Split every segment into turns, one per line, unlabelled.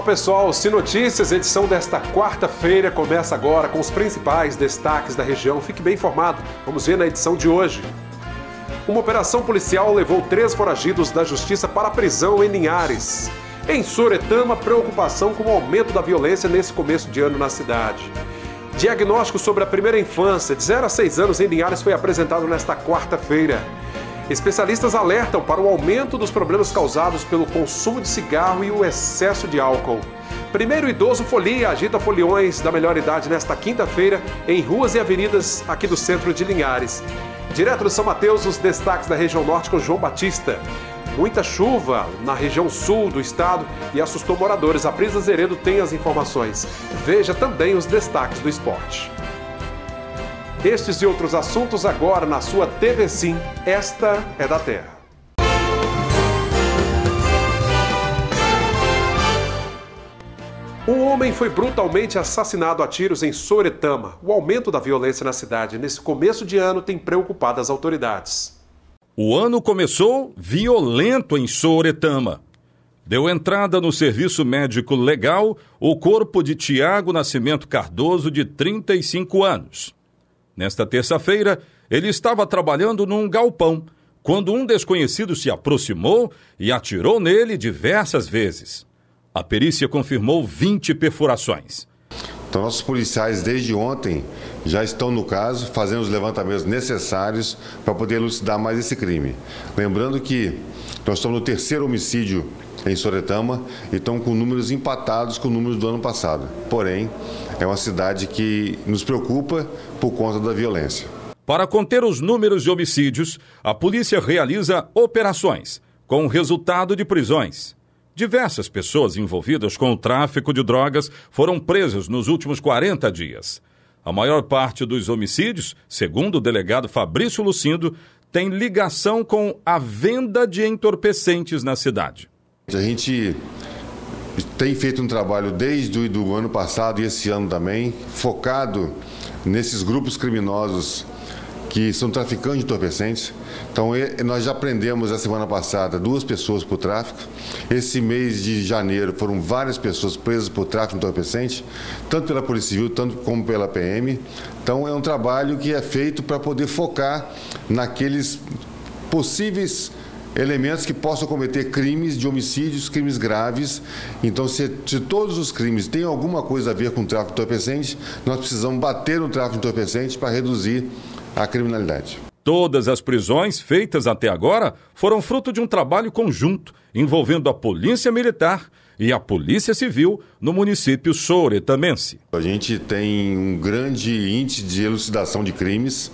Olá pessoal, o Se Notícias, edição desta quarta-feira, começa agora com os principais destaques da região. Fique bem informado, vamos ver na edição de hoje. Uma operação policial levou 3 foragidos da justiça para a prisão em Linhares. Em Sooretama, preocupação com o aumento da violência nesse começo de ano na cidade. Diagnóstico sobre a primeira infância, de 0 a 6 anos em Linhares, foi apresentado nesta quarta-feira. Especialistas alertam para o aumento dos problemas causados pelo consumo de cigarro e o excesso de álcool. Primeiro idoso folia agita foliões da melhor idade nesta quinta-feira em ruas e avenidas aqui do centro de Linhares. Direto do São Mateus, os destaques da região norte com João Batista. Muita chuva na região sul do estado e assustou moradores. A Prisa Zeredo tem as informações. Veja também os destaques do esporte. Estes e outros assuntos agora na sua TV Sim. Esta é da Terra. Um homem foi brutalmente assassinado a tiros em Sooretama. O aumento da violência na cidade nesse começo de ano tem preocupado as autoridades.
O ano começou violento em Sooretama. Deu entrada no serviço médico legal o corpo de Tiago Nascimento Cardoso, de 35 anos. Nesta terça-feira, ele estava trabalhando num galpão, quando um desconhecido se aproximou e atirou nele diversas vezes. A perícia confirmou 20 perfurações.
Então, nossos policiais, desde ontem, já estão no caso, fazendo os levantamentos necessários para poder elucidar mais esse crime. Lembrando que nós estamos no 3º homicídio em Sooretama e estamos com números empatados com números do ano passado. Porém, é uma cidade que nos preocupa por conta da violência.
Para conter os números de homicídios, a polícia realiza operações, com resultado de prisões. Diversas pessoas envolvidas com o tráfico de drogas foram presas nos últimos 40 dias. A maior parte dos homicídios, segundo o delegado Fabrício Lucindo, tem ligação com a venda de entorpecentes na cidade.
A gente tem feito um trabalho desde o ano passado e esse ano também, focado nesses grupos criminosos que são traficantes de entorpecentes. Então, nós já prendemos a semana passada 2 pessoas por tráfico. Esse mês de janeiro foram várias pessoas presas por tráfico de entorpecente, tanto pela Polícia Civil, tanto como pela PM. Então, é um trabalho que é feito para poder focar naqueles possíveis elementos que possam cometer crimes de homicídios, crimes graves. Então, se todos os crimes têm alguma coisa a ver com o tráfico de entorpecente, nós precisamos bater no tráfico de entorpecente para reduzir a criminalidade.
Todas as prisões feitas até agora foram fruto de um trabalho conjunto envolvendo a Polícia Militar e a Polícia Civil no município sooretamense.
A gente tem um grande índice de elucidação de crimes,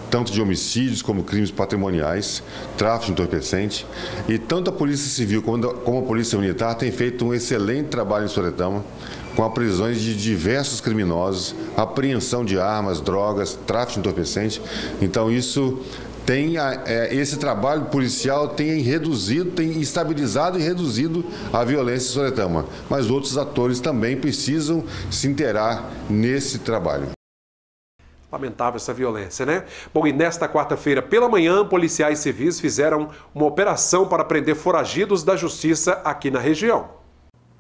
tanto de homicídios como crimes patrimoniais, tráfico de entorpecente, e tanto a Polícia Civil como a Polícia Militar têm feito um excelente trabalho em Sooretama, com as prisões de diversos criminosos, apreensão de armas, drogas, tráfico de entorpecente. Então isso tem esse trabalho policial tem reduzido, tem estabilizado e reduzido a violência em Sooretama. Mas outros atores também precisam se inteirar nesse trabalho.
Lamentável essa violência, né? Bom, e nesta quarta-feira pela manhã, policiais civis fizeram uma operação para prender foragidos da justiça aqui na região.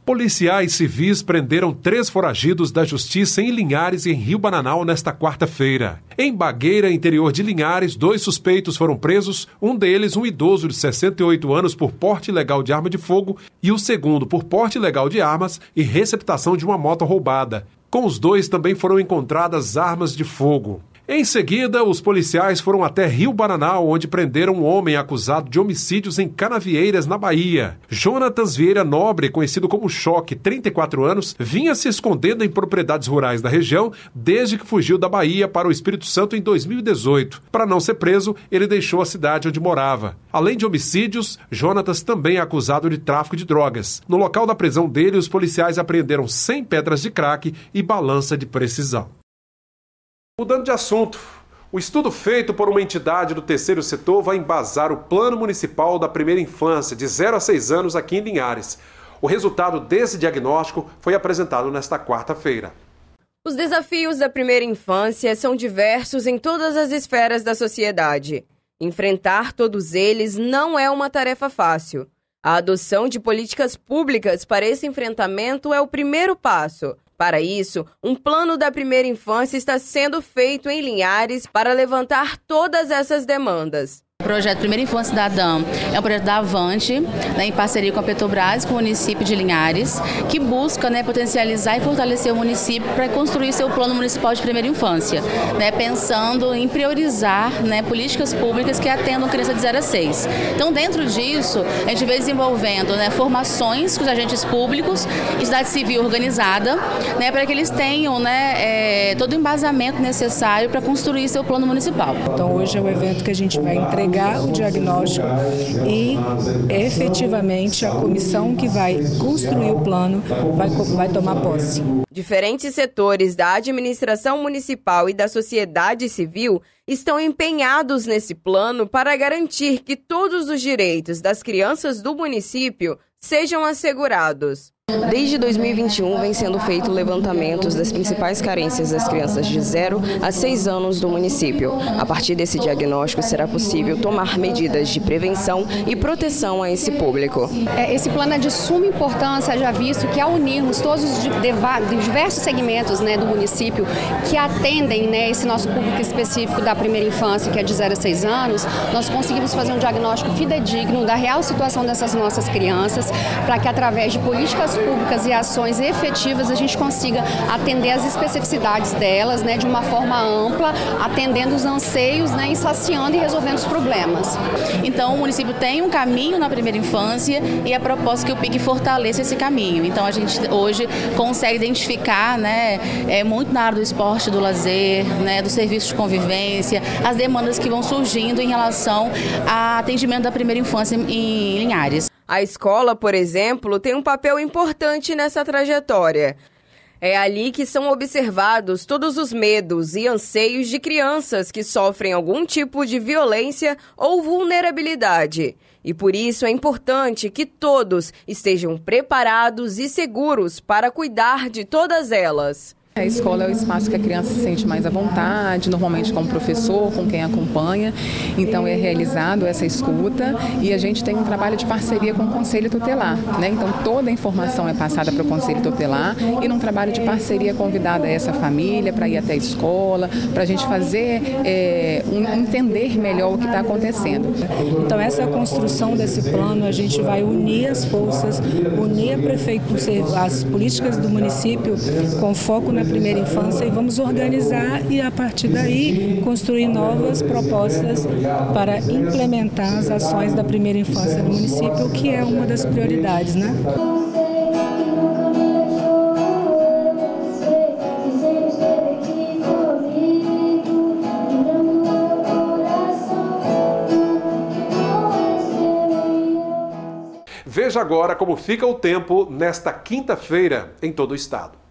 Policiais civis prenderam 3 foragidos da justiça em Linhares e em Rio Bananal nesta quarta-feira. Em Bagueira, interior de Linhares, 2 suspeitos foram presos, um deles um idoso de 68 anos por porte ilegal de arma de fogo e o segundo por porte ilegal de armas e receptação de uma moto roubada. Com os 2 também foram encontradas armas de fogo. Em seguida, os policiais foram até Rio Bananal, onde prenderam um homem acusado de homicídios em Canavieiras, na Bahia. Jonatas Vieira Nobre, conhecido como Choque, 34 anos, vinha se escondendo em propriedades rurais da região desde que fugiu da Bahia para o Espírito Santo em 2018. Para não ser preso, ele deixou a cidade onde morava. Além de homicídios, Jonatas também é acusado de tráfico de drogas. No local da prisão dele, os policiais apreenderam 100 pedras de crack e balança de precisão. Mudando de assunto, o estudo feito por uma entidade do terceiro setor vai embasar o Plano Municipal da Primeira Infância, de 0 a 6 anos, aqui em Linhares. O resultado desse diagnóstico foi apresentado nesta quarta-feira.
Os desafios da primeira infância são diversos em todas as esferas da sociedade. Enfrentar todos eles não é uma tarefa fácil. A adoção de políticas públicas para esse enfrentamento é o primeiro passo. Para isso, um plano da primeira infância está sendo feito em Linhares para levantar todas essas demandas.
O projeto Primeira Infância da ADAM é um projeto da Avante, em parceria com a Petrobras e com o município de Linhares, que busca potencializar e fortalecer o município para construir seu plano municipal de primeira infância, pensando em priorizar políticas públicas que atendam criança de 0 a 6. Então, dentro disso, a gente vem desenvolvendo formações com os agentes públicos e sociedade civil organizada, para que eles tenham todo o embasamento necessário para construir seu plano municipal.
Então, hoje é o evento que a gente vai entregar o diagnóstico e efetivamente a comissão que vai construir o plano vai tomar posse.
Diferentes setores da administração municipal e da sociedade civil estão empenhados nesse plano para garantir que todos os direitos das crianças do município sejam assegurados. Desde 2021, vem sendo feito levantamentos das principais carências das crianças de 0 a 6 anos do município. A partir desse diagnóstico, será possível tomar medidas de prevenção e proteção a esse público.
Esse plano é de suma importância, já visto que ao unirmos todos os diversos segmentos do município que atendem esse nosso público específico da primeira infância, que é de 0 a 6 anos, nós conseguimos fazer um diagnóstico fidedigno da real situação dessas nossas crianças, para que através de políticas públicas e ações efetivas a gente consiga atender as especificidades delas, de uma forma ampla, atendendo os anseios, e saciando e resolvendo os problemas.
Então, o município tem um caminho na primeira infância e a proposta que o PIC fortaleça esse caminho. Então, a gente hoje consegue identificar, muito na área do esporte, do lazer, do serviço de convivência, as demandas que vão surgindo em relação ao atendimento da primeira infância em Linhares.
A escola, por exemplo, tem um papel importante nessa trajetória. É ali que são observados todos os medos e anseios de crianças que sofrem algum tipo de violência ou vulnerabilidade. E por isso é importante que todos estejam preparados e seguros para cuidar de todas elas.
A escola é o espaço que a criança se sente mais à vontade, normalmente com o professor, com quem acompanha. Então é realizado essa escuta e a gente tem um trabalho de parceria com o Conselho Tutelar. Então toda a informação é passada para o Conselho Tutelar e num trabalho de parceria convidada essa família para ir até a escola, para a gente fazer, entender melhor o que está acontecendo.
Então essa construção desse plano, a gente vai unir as forças, unir a prefeitura, as políticas do município com foco na primeira infância e vamos organizar e a partir daí construir novas propostas para implementar as ações da primeira infância no município, que é uma das prioridades,
Veja agora como fica o tempo nesta quinta-feira em todo o estado.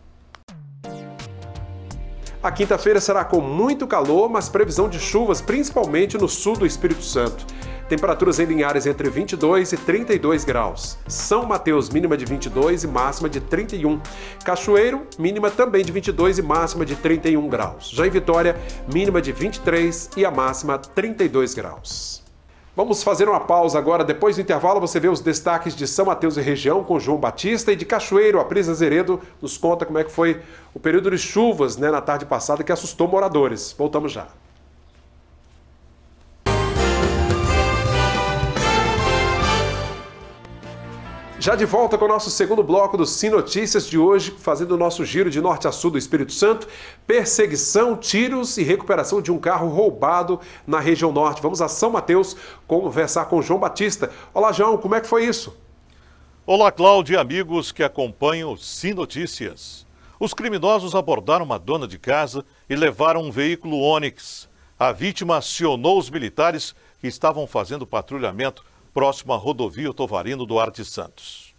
A quinta-feira será com muito calor, mas previsão de chuvas, principalmente no sul do Espírito Santo. Temperaturas em Linhares entre 22 e 32 graus. São Mateus, mínima de 22 e máxima de 31. Cachoeiro, mínima também de 22 e máxima de 31 graus. Já em Vitória, mínima de 23 e a máxima 32 graus. Vamos fazer uma pausa agora. Depois do intervalo, você vê os destaques de São Mateus e região com João Batista, e de Cachoeiro, a Prisa Zeredo nos conta como é que foi o período de chuvas na tarde passada que assustou moradores. Voltamos já. Já de volta com o nosso segundo bloco do Sim Notícias de hoje, fazendo o nosso giro de norte a sul do Espírito Santo. Perseguição, tiros e recuperação de um carro roubado na região norte. Vamos a São Mateus conversar com João Batista. Olá, João, como é que foi isso?
Olá, Cláudio e amigos que acompanham o Sim Notícias. Os criminosos abordaram uma dona de casa e levaram um veículo Onix. A vítima acionou os militares que estavam fazendo patrulhamento próximo à rodovia Tovarino Duarte Santos.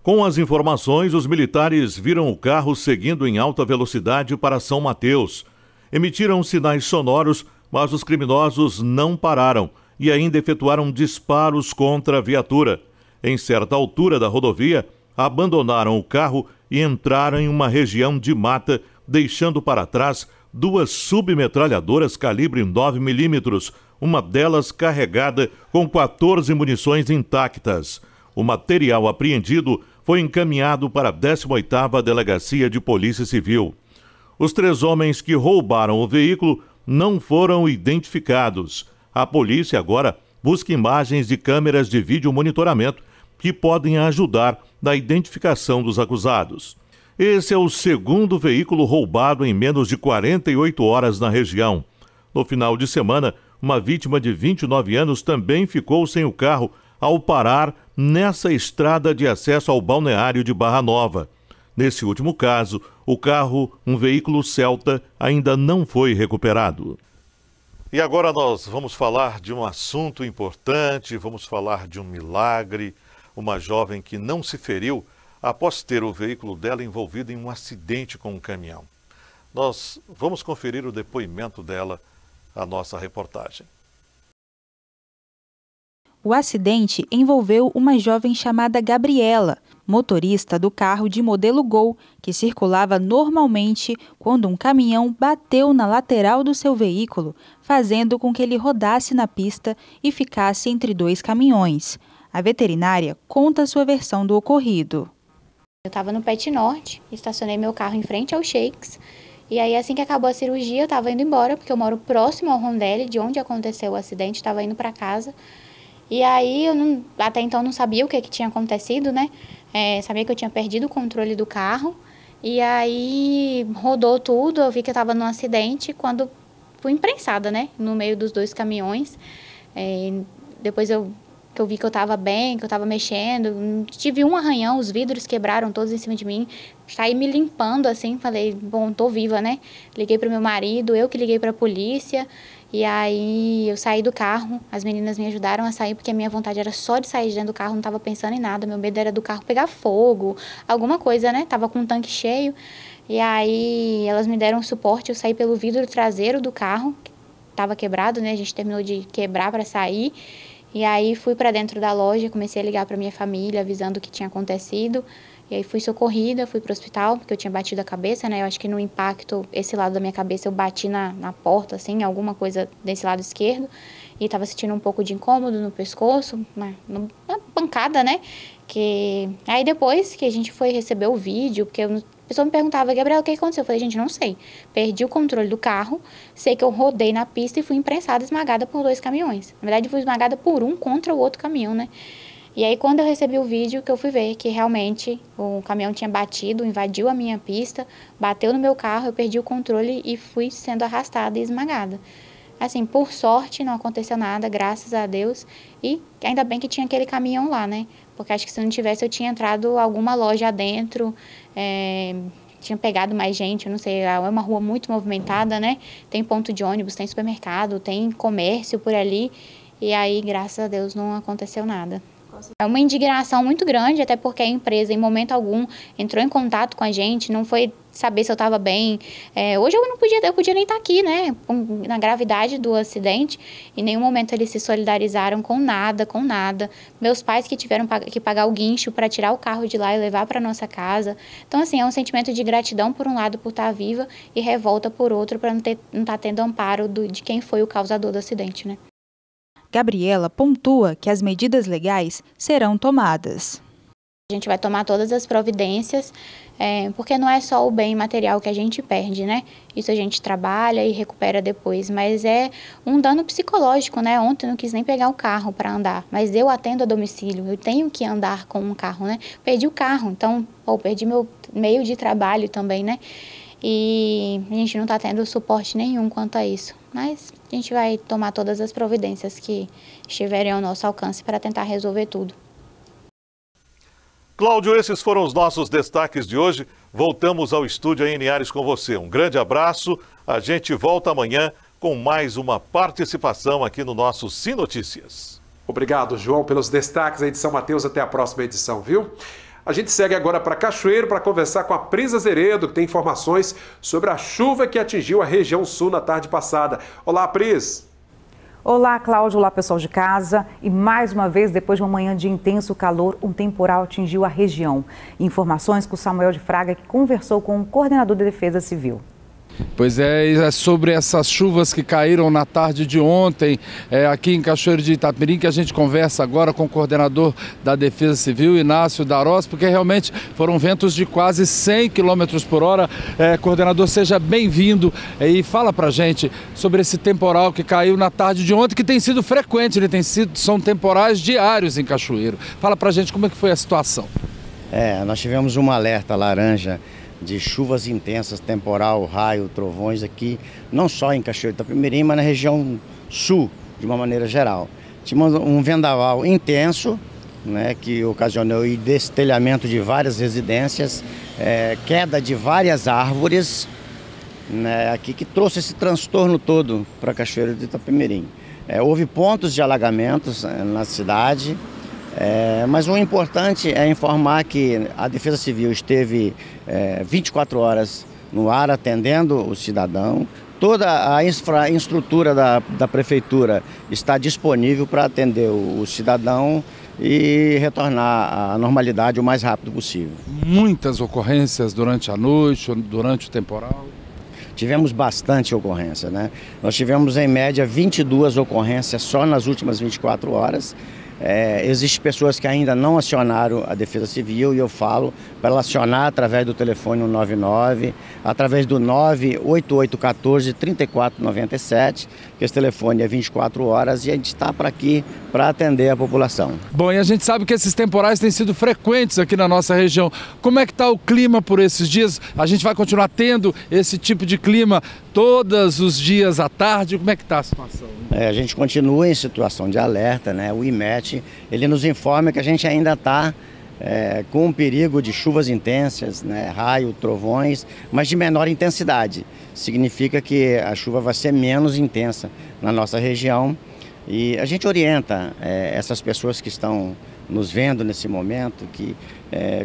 Com as informações, os militares viram o carro seguindo em alta velocidade para São Mateus. Emitiram sinais sonoros, mas os criminosos não pararam e ainda efetuaram disparos contra a viatura. Em certa altura da rodovia, abandonaram o carro e entraram em uma região de mata, deixando para trás 2 submetralhadoras calibre 9mm, uma delas carregada com 14 munições intactas. O material apreendido foi encaminhado para a 18ª Delegacia de Polícia Civil. Os 3 homens que roubaram o veículo não foram identificados. A polícia agora busca imagens de câmeras de vídeo monitoramento que podem ajudar na identificação dos acusados. Esse é o 2º veículo roubado em menos de 48 horas na região. No final de semana, uma vítima de 29 anos também ficou sem o carro ao parar nessa estrada de acesso ao balneário de Barra Nova. Nesse último caso, o carro, um veículo Celta, ainda não foi recuperado. E agora nós vamos falar de um assunto importante, vamos falar de um milagre. Uma jovem que não se feriu após ter o veículo dela envolvido em um acidente com um caminhão. Nós vamos conferir o depoimento dela, a nossa reportagem.
O acidente envolveu uma jovem chamada Gabriela, motorista do carro de modelo Gol, que circulava normalmente quando um caminhão bateu na lateral do seu veículo, fazendo com que ele rodasse na pista e ficasse entre 2 caminhões. A veterinária conta a sua versão do ocorrido.
Eu estava no Pet Norte, estacionei meu carro em frente ao Shakes, e aí assim que acabou a cirurgia eu estava indo embora, porque eu moro próximo ao Rondelli, de onde aconteceu o acidente, estava indo para casa. E aí eu até então não sabia o que tinha acontecido, né? Sabia que eu tinha perdido o controle do carro, e aí rodou tudo, eu vi que eu estava num acidente quando fui imprensada, né? No meio dos 2 caminhões. Depois que eu vi que eu estava bem, que eu estava mexendo, tive um arranhão, os vidros quebraram todos em cima de mim, saí me limpando assim, falei, bom, tô viva, né? Liguei pro meu marido, eu que liguei pra polícia, e aí eu saí do carro, as meninas me ajudaram a sair, porque a minha vontade era só de sair de dentro do carro, não estava pensando em nada, meu medo era do carro pegar fogo, alguma coisa, né? Tava com um tanque cheio, e aí elas me deram suporte, eu saí pelo vidro traseiro do carro, que tava quebrado, né? A gente terminou de quebrar para sair. E aí fui para dentro da loja, comecei a ligar para minha família, avisando o que tinha acontecido. E aí fui socorrida, fui para o hospital, porque eu tinha batido a cabeça, né? Eu acho que no impacto, esse lado da minha cabeça, eu bati na porta, assim, alguma coisa desse lado esquerdo. E estava sentindo um pouco de incômodo no pescoço, na pancada, né? Aí depois que a gente foi receber o vídeo, porque a pessoa me perguntava, Gabriela, o que aconteceu? Eu falei, gente, não sei. Perdi o controle do carro, sei que eu rodei na pista e fui imprensada, esmagada por 2 caminhões. Na verdade, fui esmagada por um contra o outro caminhão, né? E aí, quando eu recebi o vídeo, que eu fui ver que realmente o caminhão tinha batido, invadiu a minha pista, bateu no meu carro, eu perdi o controle e fui sendo arrastada e esmagada. Assim, por sorte, não aconteceu nada, graças a Deus. E ainda bem que tinha aquele caminhão lá, né? Porque acho que se não tivesse, eu tinha entrado alguma loja adentro, tinha pegado mais gente, eu não sei, é uma rua muito movimentada, né? Tem ponto de ônibus, tem supermercado, tem comércio por ali. E aí, graças a Deus, não aconteceu nada. É uma indignação muito grande, até porque a empresa, em momento algum, entrou em contato com a gente, não foi saber se eu estava bem. Hoje eu podia nem estar aqui, né, na gravidade do acidente. Em nenhum momento eles se solidarizaram com nada. Meus pais que tiveram que pagar o guincho para tirar o carro de lá e levar para nossa casa. Então, assim, é um sentimento de gratidão por um lado por estar viva e revolta por outro para não estar tendo amparo de quem foi o causador do acidente, né.
Gabriela pontua que as medidas legais serão tomadas.
A gente vai tomar todas as providências, porque não é só o bem material que a gente perde, né? Isso a gente trabalha e recupera depois, mas é um dano psicológico, né? Ontem eu não quis nem pegar o carro para andar, mas eu atendo a domicílio, eu tenho que andar com um carro, né? Perdi o carro, então, perdi meu meio de trabalho também, né? E a gente não está tendo suporte nenhum quanto a isso. Mas a gente vai tomar todas as providências que estiverem ao nosso alcance para tentar resolver tudo.
Cláudio, esses foram os nossos destaques de hoje. Voltamos ao estúdio em Linhares com você. Um grande abraço. A gente volta amanhã com mais uma participação aqui no nosso Sim Notícias.
Obrigado, João, pelos destaques aí de São Mateus. Até a próxima edição, viu? A gente segue agora para Cachoeiro para conversar com a Pris Azeredo, que tem informações sobre a chuva que atingiu a região sul na tarde passada. Olá, Pris.
Olá, Cláudio. Olá, pessoal de casa. E mais uma vez, depois de uma manhã de intenso calor, um temporal atingiu a região. Informações com o Samuel de Fraga, que conversou com o coordenador de Defesa Civil.
Pois é sobre essas chuvas que caíram na tarde de ontem aqui em Cachoeiro de Itapemirim que a gente conversa agora com o coordenador da Defesa Civil, Inácio Darós, porque realmente foram ventos de quase 100 km por hora. Coordenador, seja bem-vindo e fala pra gente sobre esse temporal que caiu na tarde de ontem, que tem sido frequente, são temporais diários em Cachoeiro. Fala pra gente como é que foi a situação.
Nós tivemos um alerta laranja de chuvas intensas, temporal, raio, trovões aqui, não só em Cachoeiro de Itapemirim, mas na região sul, de uma maneira geral. Tivemos um vendaval intenso, né, que ocasionou o destelhamento de várias residências, queda de várias árvores, né, aqui que trouxe esse transtorno todo para Cachoeiro de Itapemirim. Houve pontos de alagamentos na cidade, mas o importante é informar que a Defesa Civil esteve 24 horas no ar atendendo o cidadão. Toda a infraestrutura da Prefeitura está disponível para atender o cidadão e retornar à normalidade o mais rápido possível.
Muitas ocorrências durante a noite, durante o temporal?
Tivemos bastante ocorrência, né? Nós tivemos em média 22 ocorrências só nas últimas 24 horas. Existem pessoas que ainda não acionaram a Defesa Civil e eu falo para ela acionar através do telefone 199, através do 98814-3497, que esse telefone é 24 horas e a gente está para aqui para atender a população.
Bom, e a gente sabe que esses temporais têm sido frequentes aqui na nossa região. Como é que está o clima por esses dias? A gente vai continuar tendo esse tipo de clima todos os dias à tarde? Como é que está a situação?
A gente continua em situação de alerta, né? O IMET, ele nos informa que a gente ainda está com um perigo de chuvas intensas, né? Raio, trovões, mas de menor intensidade. Significa que a chuva vai ser menos intensa na nossa região e a gente orienta essas pessoas que estão nos vendo nesse momento que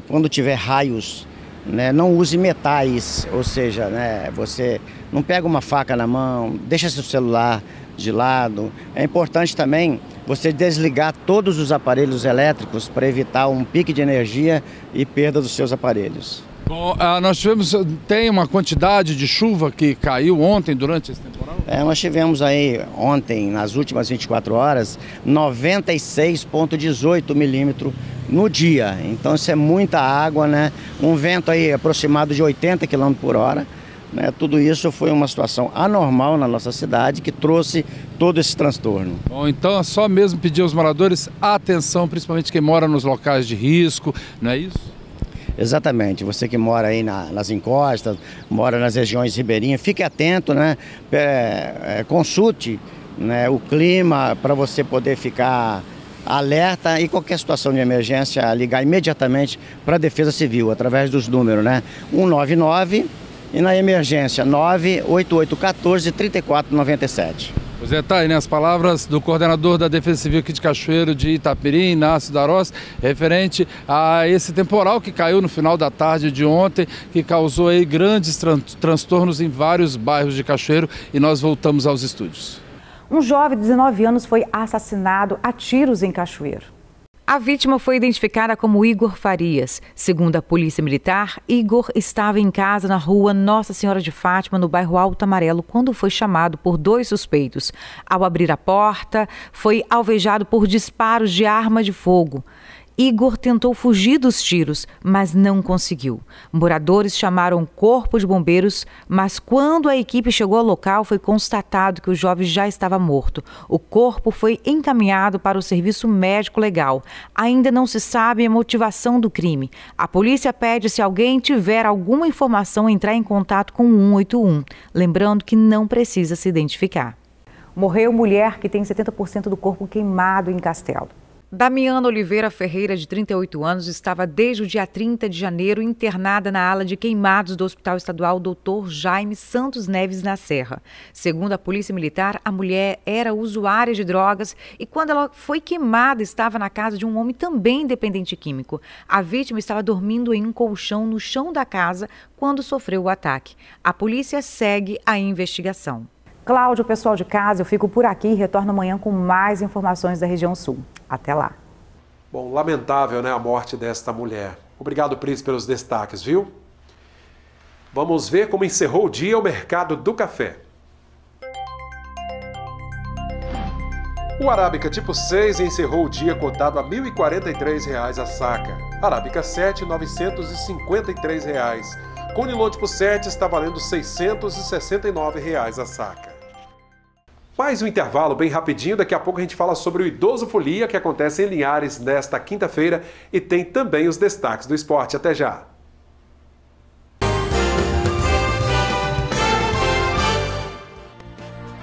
quando tiver raios, né, não use metais, ou seja, né, você não pega uma faca na mão, deixa seu celular de lado. É importante também você desligar todos os aparelhos elétricos para evitar um pique de energia e perda dos seus aparelhos.
Bom, tem uma quantidade de chuva que caiu ontem durante esse temporal?
Nós tivemos aí ontem, nas últimas 24 horas, 96,18 milímetros no dia. Então isso é muita água, né? Um vento aí aproximado de 80 km por hora. Né? Tudo isso foi uma situação anormal na nossa cidade que trouxe todo esse transtorno.
Bom, então é só mesmo pedir aos moradores atenção, principalmente quem mora nos locais de risco, não é isso?
Exatamente, você que mora aí nas encostas, mora nas regiões ribeirinhas, fique atento, né? Consulte, né, o clima para você poder ficar alerta e qualquer situação de emergência ligar imediatamente para a Defesa Civil, através dos números, né? 199 e na emergência 98814-3497.
Pois tá aí, né, as palavras do coordenador da Defesa Civil aqui de Cachoeiro de Itapemirim, Inácio Darós, referente a esse temporal que caiu no final da tarde de ontem, que causou aí grandes transtornos em vários bairros de Cachoeiro, e nós voltamos aos estúdios.
Um jovem de 19 anos foi assassinado a tiros em Cachoeiro. A vítima foi identificada como Igor Farias. Segundo a Polícia Militar, Igor estava em casa na rua Nossa Senhora de Fátima, no bairro Alto Amarelo, quando foi chamado por 2 suspeitos. Ao abrir a porta, foi alvejado por disparos de arma de fogo. Igor tentou fugir dos tiros, mas não conseguiu. Moradores chamaram o corpo de bombeiros, mas quando a equipe chegou ao local, foi constatado que o jovem já estava morto. O corpo foi encaminhado para o serviço médico legal. Ainda não se sabe a motivação do crime. A polícia pede, se alguém tiver alguma informação, entrar em contato com o 181. Lembrando que não precisa se identificar. Morreu mulher que tem 70% do corpo queimado em Castelo. Damiana Oliveira Ferreira, de 38 anos, estava desde o dia 30 de janeiro internada na ala de queimados do Hospital Estadual Dr. Jaime Santos Neves, na Serra. Segundo a Polícia Militar, a mulher era usuária de drogas e, quando ela foi queimada, estava na casa de um homem também dependente químico. A vítima estava dormindo em um colchão no chão da casa quando sofreu o ataque. A polícia segue a investigação. Cláudio, pessoal de casa, eu fico por aqui e retorno amanhã com mais informações da região sul. Até lá.
Bom, lamentável, né, a morte desta mulher. Obrigado, Pris, pelos destaques, viu? Vamos ver como encerrou o dia o mercado do café. O Arábica tipo 6 encerrou o dia cotado a R$ 1.043 a saca. Arábica 7, R$ 953. Conilon tipo 7 está valendo R$ 669 a saca. Mais um intervalo bem rapidinho, daqui a pouco a gente fala sobre o Idoso Folia que acontece em Linhares nesta quinta-feira e tem também os destaques do esporte. Até já!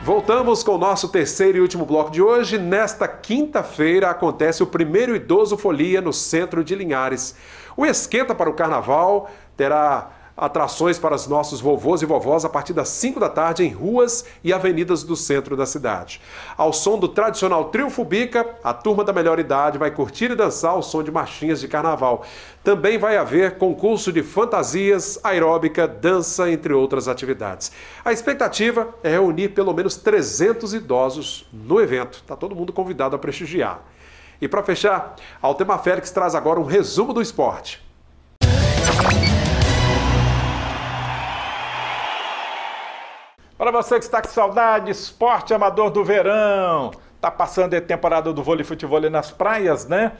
Voltamos com o nosso terceiro e último bloco de hoje. Nesta quinta-feira acontece o primeiro Idoso Folia no centro de Linhares. O esquenta para o carnaval terá atrações para os nossos vovôs e vovós a partir das 5 da tarde em ruas e avenidas do centro da cidade. Ao som do tradicional trio Fubica, a turma da melhor idade vai curtir e dançar ao som de marchinhas de carnaval. Também vai haver concurso de fantasias, aeróbica, dança, entre outras atividades. A expectativa é reunir pelo menos 300 idosos no evento. Está todo mundo convidado a prestigiar. E para fechar, Altemar Félix traz agora um resumo do esporte.
Para você que está com saudade, esporte amador do verão. Está passando a temporada do vôlei e futebol nas praias, né?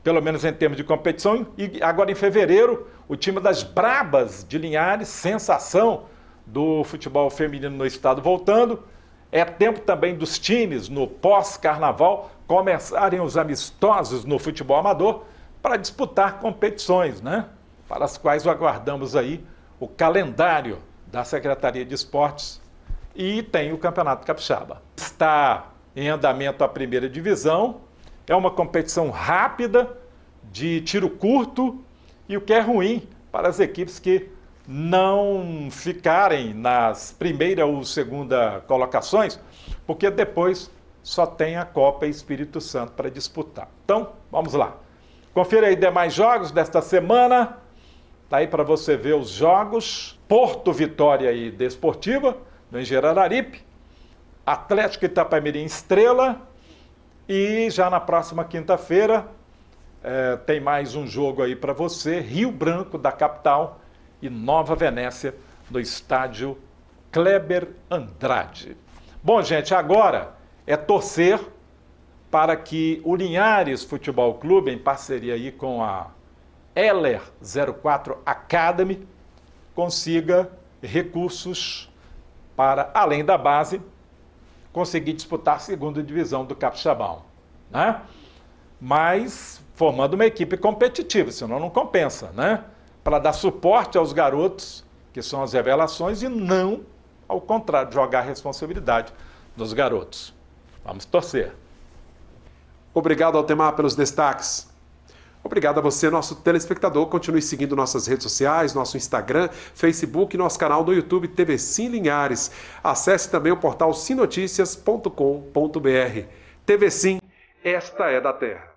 Pelo menos em termos de competição. E agora em fevereiro, o time das Brabas de Linhares, sensação do futebol feminino no estado voltando. É tempo também dos times no pós-carnaval começarem os amistosos no futebol amador para disputar competições, né? Para as quais aguardamos aí o calendário da Secretaria de Esportes e tem o Campeonato Capixaba. Está em andamento a primeira divisão, é uma competição rápida, de tiro curto, e o que é ruim para as equipes que não ficarem nas primeira ou segunda colocações, porque depois só tem a Copa Espírito Santo para disputar. Então, vamos lá. Confira aí demais jogos desta semana. Está aí para você ver os jogos. Porto Vitória e Desportiva, no Engenheiro Araripe. Atlético Itapemirim Estrela. E já na próxima quinta-feira tem mais um jogo aí para você. Rio Branco da capital e Nova Venécia no estádio Kleber Andrade. Bom, gente, agora é torcer para que o Linhares Futebol Clube, em parceria aí com a Heller 04 Academy, consiga recursos para, além da base, conseguir disputar a segunda divisão do Capixabão, né? Mas formando uma equipe competitiva, senão não compensa, né? Para dar suporte aos garotos, que são as revelações, e não, ao contrário, jogar a responsabilidade dos garotos. Vamos torcer.
Obrigado, Altemar, pelos destaques. Obrigado a você, nosso telespectador. Continue seguindo nossas redes sociais, nosso Instagram, Facebook e nosso canal no YouTube TV Sim Linhares. Acesse também o portal simnoticias.com.br. TV Sim, esta é da terra.